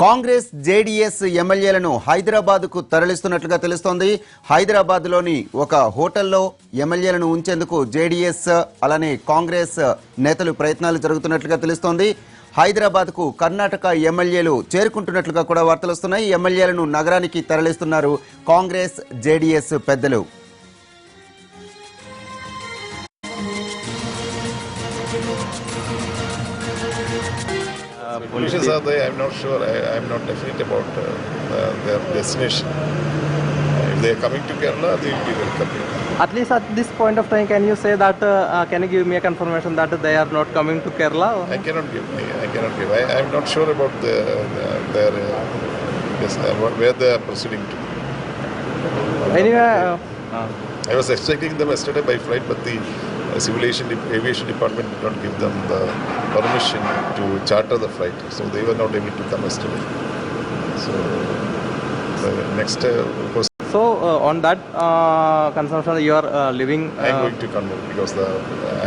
Congress JDS ఎమ్మెల్యేలను హైదరాబాద్కు తరలిస్తున్నట్లుగా తెలుస్తోంది. హైదరాబాద్లోని ఒక హోటల్లో ఎమ్మెల్యేలను ఉంచేందుకు జేడీఎస్ అలానే కాంగ్రెస్ నేతలు ప్రయత్నాలు జరుగుతున్నట్లుగా తెలుస్తోంది. హైదరాబాద్కు కర్ణాటక ఎమ్మెల్యేలు చేరుకుంటున్నట్లుగా కూడా వార్తలు వస్తున్నాయి. ఎమ్మెల్యేలను నగరానికి తరలిస్తున్నారు కాంగ్రెస్ జేడీఎస్ పెద్దలు. Politicians are there. I'm not sure. I'm not definite about their destination. If they are coming to Kerala, they will be welcome. At least at this point of time, can you say that? Can you give me a confirmation that they are not coming to Kerala? I cannot give. I'm not sure about their where they are proceeding to. Anyway, I was expecting them yesterday by flight, but the Civil Aviation Department did not give them the permission to charter the flight, so they were not able to come yesterday. So the next course. So on that consumption, you are living. I'm going to Kannur because the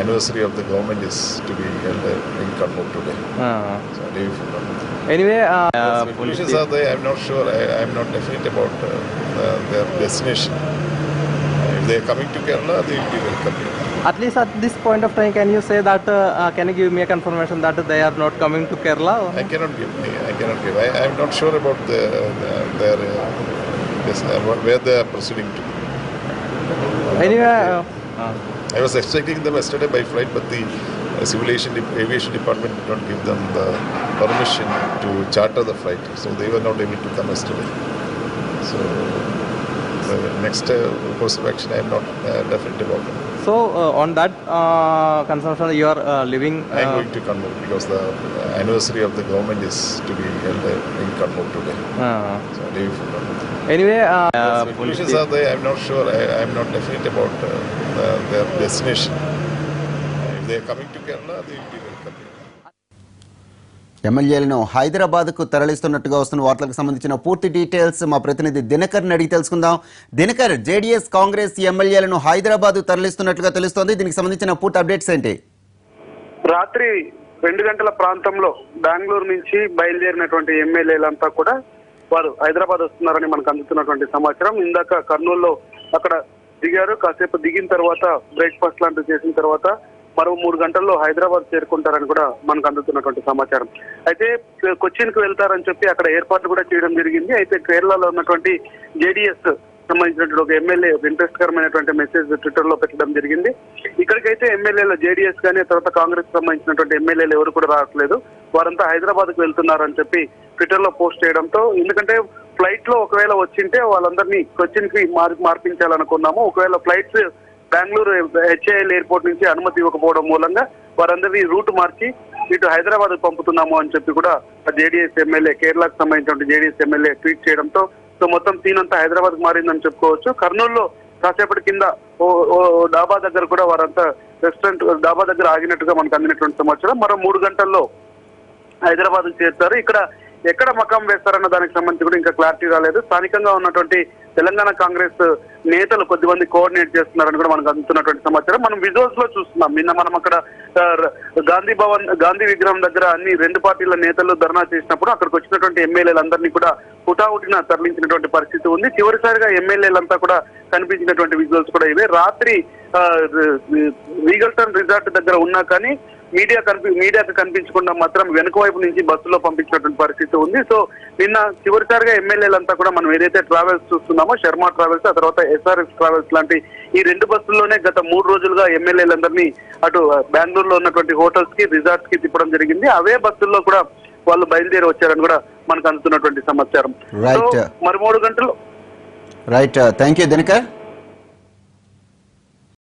anniversary of the government is to be held in Kannur today. So I live in Kannur. Anyway, politicians are there. I'm not sure. I'm not definite about their destination. If they are coming to Kerala, they will be welcome. At least at this point of time, can you say that? Can you give me a confirmation that they are not coming to Kerala? I cannot give. I'm not sure about their where they are proceeding to. Anyway, I was expecting them yesterday by flight, but the Civil Aviation Department did not give them the permission to charter the flight, so they were not able to come yesterday. So the next course of action, I am not definite about it. So on that consumption, you are living. I'm going to Kannur because the anniversary of the government is to be held in Kannur today. So I live in Kannur. Anyway, politicians are there. I'm not sure. I'm not definite about their destination. If they are coming to Kerala, they will be welcome. ఎమ్మెల్యేలను హైదరాబాద్కు తరలిస్తున్నట్టుగా వస్తున్న వార్తలకు సంబంధించిన పూర్తి details మా ప్రతినిధి దినకర్ని అడిగి తెలుసుకుందాం. దినకర్, జేడీఎస్ కాంగ్రెస్ ఎమ్మెల్యేలను హైదరాబాద్ తరలిస్తున్నట్టుగా తెలుస్తోంది. దీనికి సంబంధించిన పూర్తి అప్డేట్స్ ఏంటి? రాత్రి 2 గంటల ప్రాంతంలో బెంగళూరు నుంచి బయలుదేరినటువంటి ఎమ్మెల్యేలంతా కూడా వారు హైదరాబాద్ వస్తున్నారని మనకు అందుతున్నటువంటి సమాచారం. ఇందాక కర్నూలులో అక్కడ దిగారు. కాసేపు దిగిన తర్వాత బ్రేక్ఫాస్ట్ లాంటివి చేసిన తర్వాత మరో 3 గంటల్లో హైదరాబాద్ చేరుకుంటారని కూడా మనకు అందుతున్నటువంటి సమాచారం. అయితే కొచ్చిన్కి వెళ్తారని చెప్పి అక్కడ ఏర్పాట్లు కూడా చేయడం జరిగింది. అయితే కేరళలో ఉన్నటువంటి జేడీఎస్ సంబంధించినటువంటి ఒక ఎమ్మెల్యే ఇంట్రెస్ట్ కరమైనటువంటి మెసేజ్ ట్విట్టర్ లో పెట్టడం జరిగింది. ఇక్కడికైతే ఎమ్మెల్యేలు జేడీఎస్ కానీ తర్వాత కాంగ్రెస్ సంబంధించినటువంటి ఎమ్మెల్యేలు ఎవరు కూడా రావట్లేదు, వారంతా హైదరాబాద్ కు వెళ్తున్నారని చెప్పి ట్విట్టర్ లో పోస్ట్ చేయడంతో, ఎందుకంటే ఫ్లైట్ లో ఒకవేళ వచ్చింటే వాళ్ళందరినీ కొచ్చిన్ కి మార్పించాలనుకున్నాము. ఒకవేళ ఫ్లైట్స్ బెంగళూరు హెచ్ఏఎల్ ఎయిర్పోర్ట్ నుంచి అనుమతి ఇవ్వకపోవడం మూలంగా వారందరినీ రూట్ మార్చి ఇటు హైదరాబాద్ పంపుతున్నాము అని చెప్పి కూడా జేడీఎస్ ఎమ్మెల్యే, కేరళకు సంబంధించిన జేడీఎస్ ఎమ్మెల్యే ట్వీట్ చేయడంతో సో మొత్తం సీన్ అంతా హైదరాబాద్ మారిందని చెప్పుకోవచ్చు. కర్నూలులో కాసేపటి కింద ఓ డాబా దగ్గర కూడా వారంతా రెస్టారెంట్ డాబా దగ్గర ఆగినట్టుగా మనకు అందినటువంటి సమాచారం. మరో 3 గంటల్లో హైదరాబాద్ చేరుతారు. ఇక్కడ ఎక్కడ మకాం వేస్తారన్న దానికి సంబంధించి కూడా ఇంకా క్లారిటీ రాలేదు. స్థానికంగా ఉన్నటువంటి తెలంగాణ కాంగ్రెస్ నేతలు కొద్దిమంది కోఆర్డినేట్ చేస్తున్నారని కూడా మనకు అందుతున్నటువంటి సమాచారం. మనం విజువల్స్ లో చూస్తున్నాం. నిన్న మనం అక్కడ గాంధీ విగ్రహం దగ్గర అన్ని 2 పార్టీల నేతలు ధర్నా చేసినప్పుడు అక్కడికి వచ్చినటువంటి ఎమ్మెల్యేలందరినీ కూడా హుటాహుటిన తరలించినటువంటి పరిస్థితి ఉంది. చివరిసారిగా ఎమ్మెల్యేలంతా కూడా కనిపించినటువంటి విజువల్స్ కూడా ఇవే. రాత్రి రీగల్టన్ రిసార్ట్ దగ్గర ఉన్నా కానీ మీడియాకు కనిపించకుండా మాత్రం వెనుక వైపు నుంచి బస్సులో పంపించినటువంటి పరిస్థితి ఉంది. సో నిన్న చివరిసారిగా ఎమ్మెల్యేలంతా కూడా మనం ఏదైతే ట్రావెల్స్ చూస్తున్నామో, శర్మ ట్రావెల్స్, ఆ తర్వాత ఎస్ఆర్ఎస్ ట్రావెల్స్ లాంటి ఈ 2 బస్సుల్లోనే గత 3 రోజులుగా ఎమ్మెల్యేలందరినీ అటు బెంగళూరులో ఉన్నటువంటి హోటల్స్ కి, రిసార్ట్స్ కి తిప్పడం జరిగింది. అవే బస్సుల్లో కూడా వాళ్ళు బయలుదేరి వచ్చారని కూడా మనకు అందుతున్నటువంటి సమాచారం. మరి 3 గంటలు. Right, thank you Dinakar.